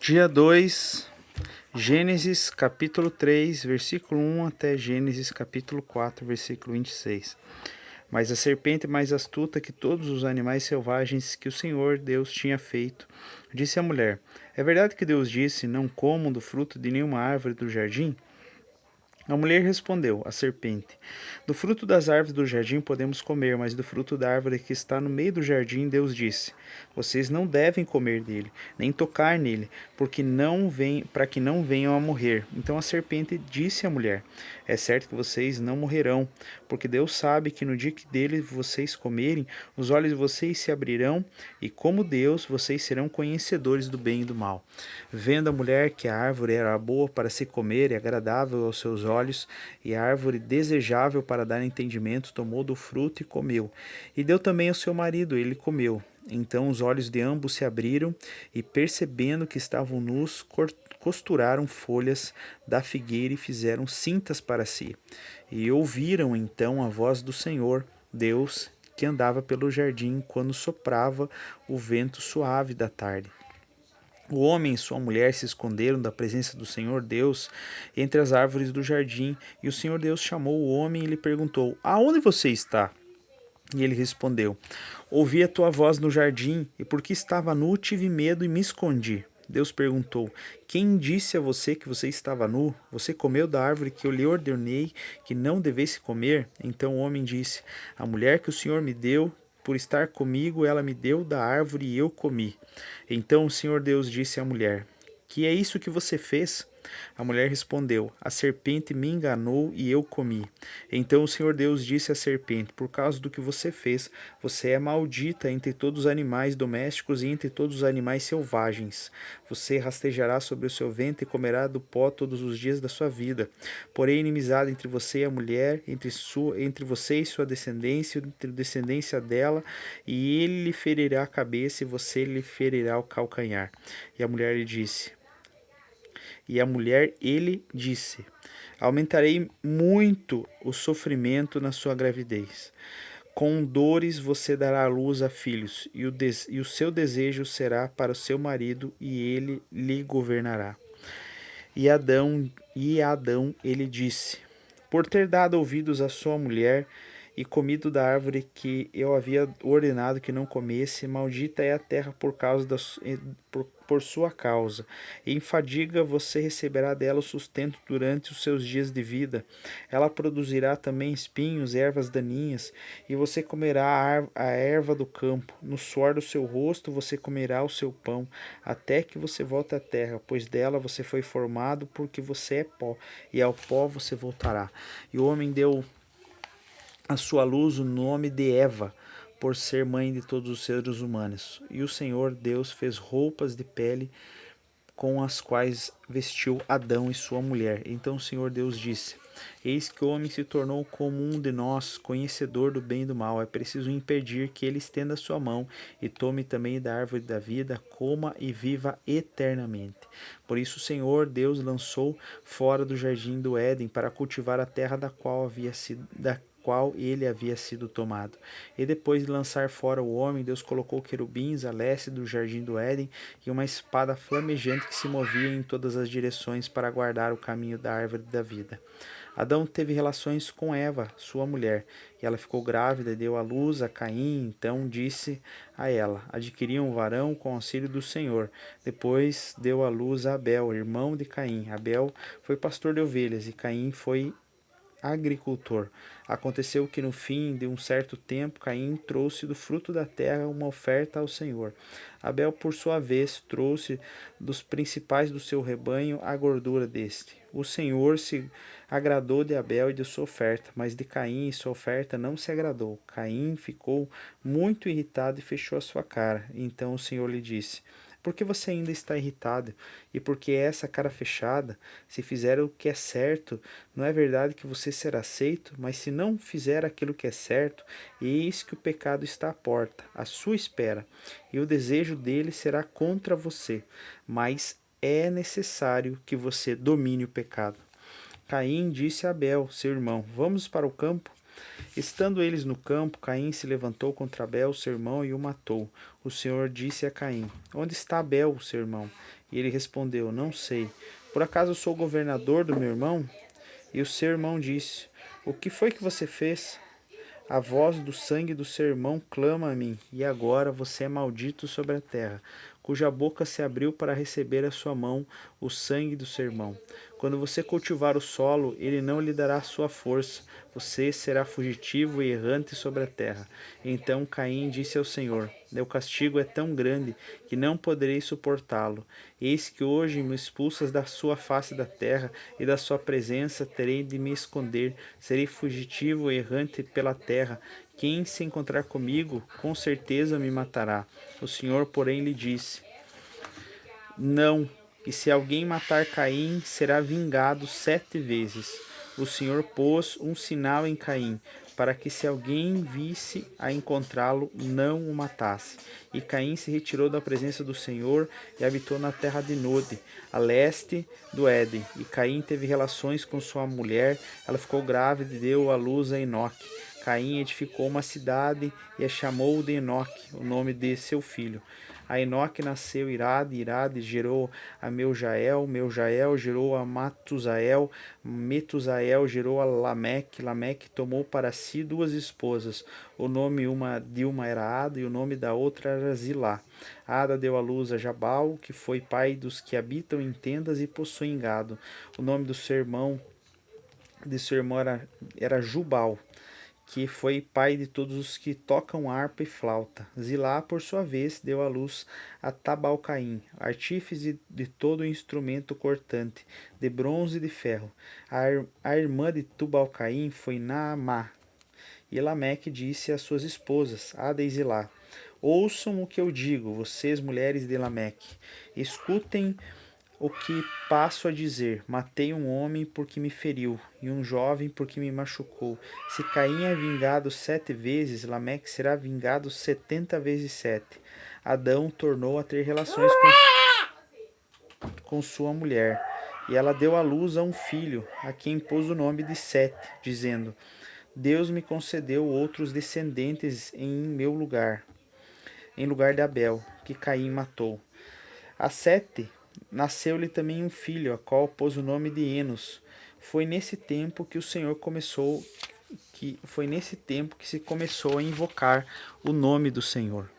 Dia 2, Gênesis capítulo 3, versículo 1 até Gênesis capítulo 4, versículo 26. Mas a serpente mais astuta que todos os animais selvagens que o Senhor Deus tinha feito, disse à mulher: É verdade que Deus disse, não comam do fruto de nenhuma árvore do jardim? A mulher respondeu, a serpente: Do fruto das árvores do jardim podemos comer, mas do fruto da árvore que está no meio do jardim, Deus disse: Vocês não devem comer dele, nem tocar nele, para que não venham a morrer. Então a serpente disse à mulher: É certo que vocês não morrerão, porque Deus sabe que no dia que dele vocês comerem, os olhos de vocês se abrirão, e como Deus, vocês serão conhecedores do bem e do mal. Vendo a mulher que a árvore era boa para se comer e agradável aos seus olhos, e a árvore desejável para dar entendimento, tomou do fruto e comeu. E deu também ao seu marido, ele comeu. Então os olhos de ambos se abriram, e percebendo que estavam nus, costuraram folhas da figueira e fizeram cintas para si. E ouviram então a voz do Senhor, Deus, que andava pelo jardim quando soprava o vento suave da tarde. O homem e sua mulher se esconderam da presença do Senhor Deus entre as árvores do jardim, e o Senhor Deus chamou o homem e lhe perguntou: Aonde você está? E ele respondeu: Ouvi a tua voz no jardim, e porque estava nu, tive medo e me escondi. Deus perguntou: Quem disse a você que você estava nu? Você comeu da árvore que eu lhe ordenei que não devesse comer? Então o homem disse: A mulher que o Senhor me deu, por estar comigo, ela me deu da árvore e eu comi. Então o Senhor Deus disse à mulher: Que é isso que você fez? A mulher respondeu: A serpente me enganou e eu comi. Então o Senhor Deus disse à serpente: Por causa do que você fez, você é maldita entre todos os animais domésticos e entre todos os animais selvagens. Você rastejará sobre o seu ventre e comerá do pó todos os dias da sua vida. Porém, inimizade entre você e a mulher, entre você e sua descendência, entre a descendência dela, e ele lhe ferirá a cabeça e você lhe ferirá o calcanhar. E a mulher lhe disse: E a mulher ele disse: Aumentarei muito o sofrimento na sua gravidez. Com dores você dará à luz a filhos, e o seu desejo será para o seu marido, e ele lhe governará. E Adão ele disse: Por ter dado ouvidos à sua mulher e comido da árvore que eu havia ordenado que não comesse, maldita é a terra por sua causa. E em fadiga você receberá dela o sustento durante os seus dias de vida. Ela produzirá também espinhos, ervas daninhas, e você comerá a erva do campo. No suor do seu rosto você comerá o seu pão, até que você volte à terra, pois dela você foi formado, porque você é pó, e ao pó você voltará. E o homem deu a sua luz o nome de Eva, por ser mãe de todos os seres humanos. E o Senhor Deus fez roupas de pele com as quais vestiu Adão e sua mulher. Então o Senhor Deus disse: Eis que o homem se tornou como um de nós, conhecedor do bem e do mal. É preciso impedir que ele estenda sua mão e tome também da árvore da vida, coma e viva eternamente. Por isso o Senhor Deus lançou fora do jardim do Éden para cultivar a terra da qual ele havia sido tomado. E depois de lançar fora o homem, Deus colocou querubins a leste do jardim do Éden e uma espada flamejante que se movia em todas as direções para guardar o caminho da árvore da vida. Adão teve relações com Eva, sua mulher, e ela ficou grávida e deu à luz a Caim. Então disse a ela: Adquiri um varão com auxílio do Senhor. Depois deu à luz a Abel, irmão de Caim. Abel foi pastor de ovelhas e Caim foi agricultor. Aconteceu que no fim de um certo tempo, Caim trouxe do fruto da terra uma oferta ao Senhor. Abel, por sua vez, trouxe dos principais do seu rebanho a gordura deste. O Senhor se agradou de Abel e de sua oferta, mas de Caim e sua oferta não se agradou. Caim ficou muito irritado e fechou a sua cara. Então o Senhor lhe disse: Por que você ainda está irritado? E por que essa cara fechada? Se fizer o que é certo, não é verdade que você será aceito? Mas se não fizer aquilo que é certo, eis que o pecado está à porta, à sua espera, e o desejo dele será contra você. Mas é necessário que você domine o pecado. Caim disse a Abel, seu irmão: Vamos para o campo? Estando eles no campo, Caim se levantou contra Abel, seu irmão, e o matou. O Senhor disse a Caim: Onde está Abel, seu irmão? E ele respondeu: Não sei. Por acaso sou governador do meu irmão? E o seu irmão disse: O que foi que você fez? A voz do sangue do seu irmão clama a mim, e agora você é maldito sobre a terra, cuja boca se abriu para receber a sua mão o sangue do seu irmão. Quando você cultivar o solo, ele não lhe dará sua força, você será fugitivo e errante sobre a terra. Então Caim disse ao Senhor: Meu castigo é tão grande que não poderei suportá-lo. Eis que hoje me expulsas da sua face da terra, e da sua presença terei de me esconder. Serei fugitivo e errante pela terra. Quem se encontrar comigo, com certeza me matará. O Senhor, porém, lhe disse: Não, e se alguém matar Caim, será vingado 7 vezes. O Senhor pôs um sinal em Caim, para que se alguém visse a encontrá-lo, não o matasse. E Caim se retirou da presença do Senhor e habitou na terra de Nod, a leste do Éden. E Caim teve relações com sua mulher, ela ficou grávida e deu à luz a Enoque. Caim edificou uma cidade e a chamou de Enoque, o nome de seu filho. A Enoque nasceu Irade, Irade gerou a Meujael, Meujael gerou a Matusael, Metusael gerou a Lameque, Lameque tomou para si 2 esposas, o nome de uma era Ada e o nome da outra era Zilá. Ada deu à luz a Jabal, que foi pai dos que habitam em tendas e possuem gado. O nome do seu irmão era Jubal, que foi pai de todos os que tocam harpa e flauta. Zilá, por sua vez, deu à luz a Tabal-Caim, artífice de todo instrumento cortante, de bronze e de ferro. A irmã de Tubal-Caim foi Naamá. E Lameque disse às suas esposas, Ada e Zilá: Ouçam o que eu digo, vocês, mulheres de Lameque. Escutem o que passo a dizer: matei um homem porque me feriu, e um jovem porque me machucou. Se Caim é vingado 7 vezes, Lameque será vingado 70 vezes 7. Adão tornou a ter relações com sua mulher, e ela deu à luz a um filho, a quem pôs o nome de Sete, dizendo: Deus me concedeu outros descendentes em meu lugar, em lugar de Abel, que Caim matou. A Sete nasceu-lhe também um filho, a qual pôs o nome de Enos. Foi nesse tempo que se começou a invocar o nome do Senhor.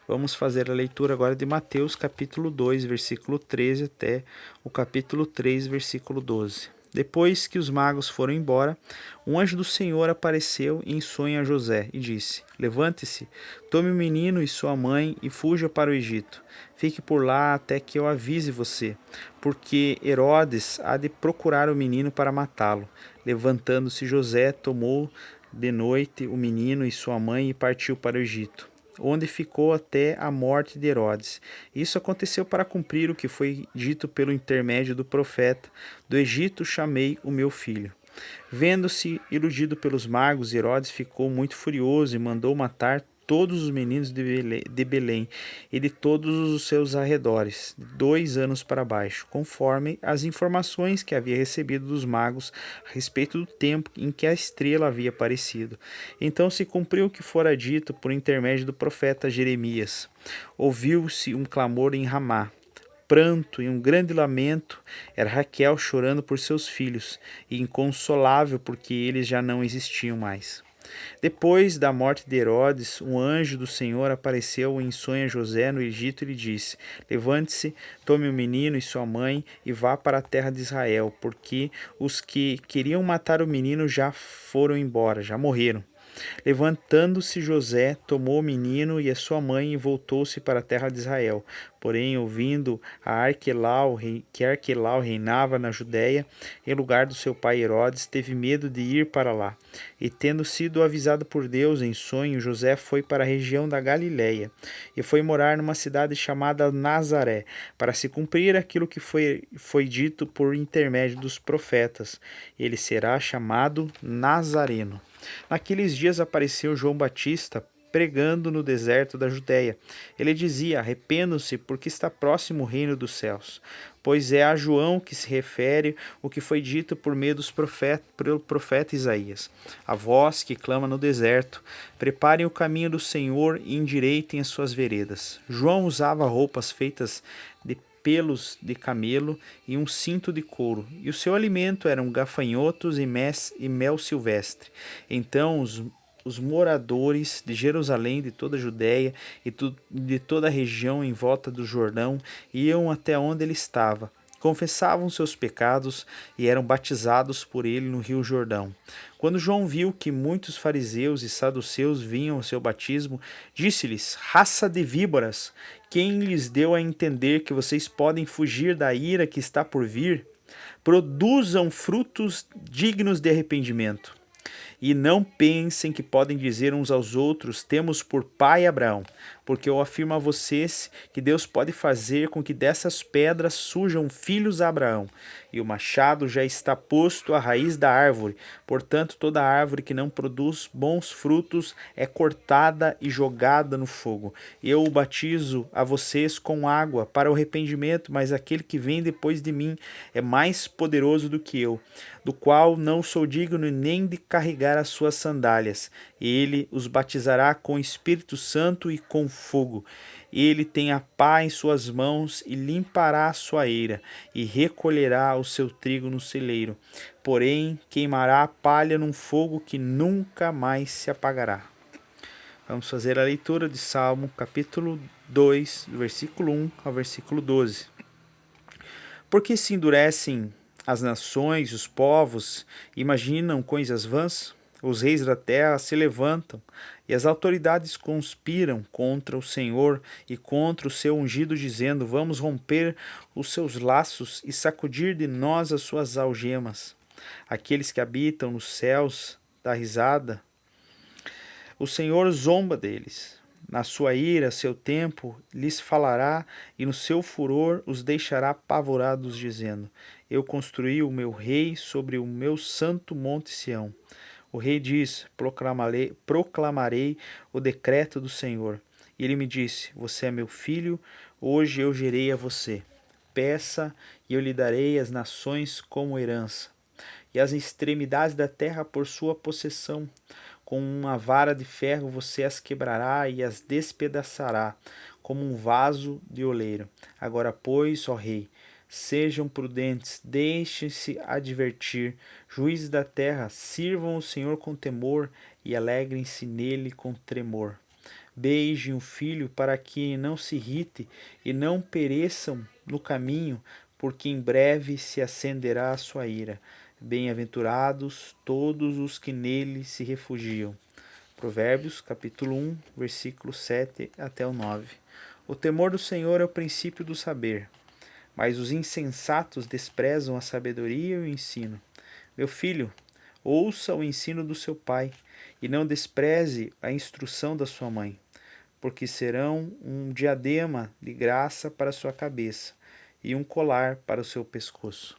Vamos fazer a leitura agora de Mateus capítulo 2, versículo 13 até o capítulo 3, versículo 12. Depois que os magos foram embora, um anjo do Senhor apareceu em sonho a José e disse: Levante-se, tome o menino e sua mãe e fuja para o Egito. Fique por lá até que eu avise você, porque Herodes há de procurar o menino para matá-lo. Levantando-se José, tomou de noite o menino e sua mãe e partiu para o Egito, onde ficou até a morte de Herodes. Isso aconteceu para cumprir o que foi dito pelo intermédio do profeta: Do Egito chamei o meu filho. Vendo-se iludido pelos magos, Herodes ficou muito furioso e mandou matar todos os meninos de Belém e de todos os seus arredores, 2 anos para baixo, conforme as informações que havia recebido dos magos a respeito do tempo em que a estrela havia aparecido. Então se cumpriu o que fora dito por intermédio do profeta Jeremias. Ouviu-se um clamor em Ramá, pranto e um grande lamento. Era Raquel chorando por seus filhos, e inconsolável porque eles já não existiam mais. Depois da morte de Herodes, um anjo do Senhor apareceu em sonho a José no Egito e lhe disse: Levante-se, tome o menino e sua mãe e vá para a terra de Israel, porque os que queriam matar o menino já foram embora, já morreram. Levantando-se José, tomou o menino e a sua mãe e voltou-se para a terra de Israel. Porém, ouvindo que Arquelau reinava na Judéia, em lugar do seu pai Herodes, teve medo de ir para lá. E tendo sido avisado por Deus em sonho, José foi para a região da Galiléia e foi morar numa cidade chamada Nazaré, para se cumprir aquilo que foi dito por intermédio dos profetas: ele será chamado Nazareno. Naqueles dias apareceu João Batista pregando no deserto da Judéia. Ele dizia: arrependam-se, porque está próximo o reino dos céus. Pois é a João que se refere o que foi dito por meio pelo profeta Isaías. A voz que clama no deserto: preparem o caminho do Senhor e endireitem as suas veredas. João usava roupas feitas de pelos de camelo e um cinto de couro, e o seu alimento eram gafanhotos e mel silvestre. Então os moradores de Jerusalém, de toda a Judéia e de toda a região em volta do Jordão iam até onde ele estava, confessavam seus pecados e eram batizados por ele no rio Jordão. Quando João viu que muitos fariseus e saduceus vinham ao seu batismo, disse-lhes: raça de víboras, quem lhes deu a entender que vocês podem fugir da ira que está por vir? Produzam frutos dignos de arrependimento. E não pensem que podem dizer uns aos outros: temos por pai Abraão, porque eu afirmo a vocês que Deus pode fazer com que dessas pedras surjam filhos a Abraão. E o machado já está posto à raiz da árvore. Portanto, toda árvore que não produz bons frutos é cortada e jogada no fogo. Eu o batizo a vocês com água para o arrependimento, mas aquele que vem depois de mim é mais poderoso do que eu, do qual não sou digno nem de carregar as suas sandálias. Ele os batizará com o Espírito Santo e com fogo. Ele tem a pá em suas mãos e limpará a sua eira e recolherá o seu trigo no celeiro. Porém, queimará a palha num fogo que nunca mais se apagará. Vamos fazer a leitura de Salmo, capítulo 2, do versículo 1 ao versículo 12. Porque se endurecem as nações, os povos, imaginam coisas vãs? Os reis da terra se levantam e as autoridades conspiram contra o Senhor e contra o seu ungido, dizendo: vamos romper os seus laços e sacudir de nós as suas algemas. Aqueles que habitam nos céus dá risada. O Senhor zomba deles. Na sua ira, seu tempo lhes falará, e no seu furor os deixará apavorados, dizendo: eu construí o meu rei sobre o meu santo monte Sião. O rei diz: proclamarei o decreto do Senhor. E ele me disse: você é meu filho, hoje eu gerei a você. Peça, e eu lhe darei as nações como herança, e as extremidades da terra por sua possessão. Com uma vara de ferro você as quebrará e as despedaçará, como um vaso de oleiro. Agora, pois, ó rei, sejam prudentes, deixem-se advertir. Juízes da terra, sirvam o Senhor com temor e alegrem-se nele com tremor. Beijem o filho para que não se irrite e não pereçam no caminho, porque em breve se acenderá a sua ira. Bem-aventurados todos os que nele se refugiam. Provérbios, capítulo 1, versículo 7 até o 9. O temor do Senhor é o princípio do saber, mas os insensatos desprezam a sabedoria e o ensino. Meu filho, ouça o ensino do seu pai, e não despreze a instrução da sua mãe, porque serão um diadema de graça para a sua cabeça e um colar para o seu pescoço.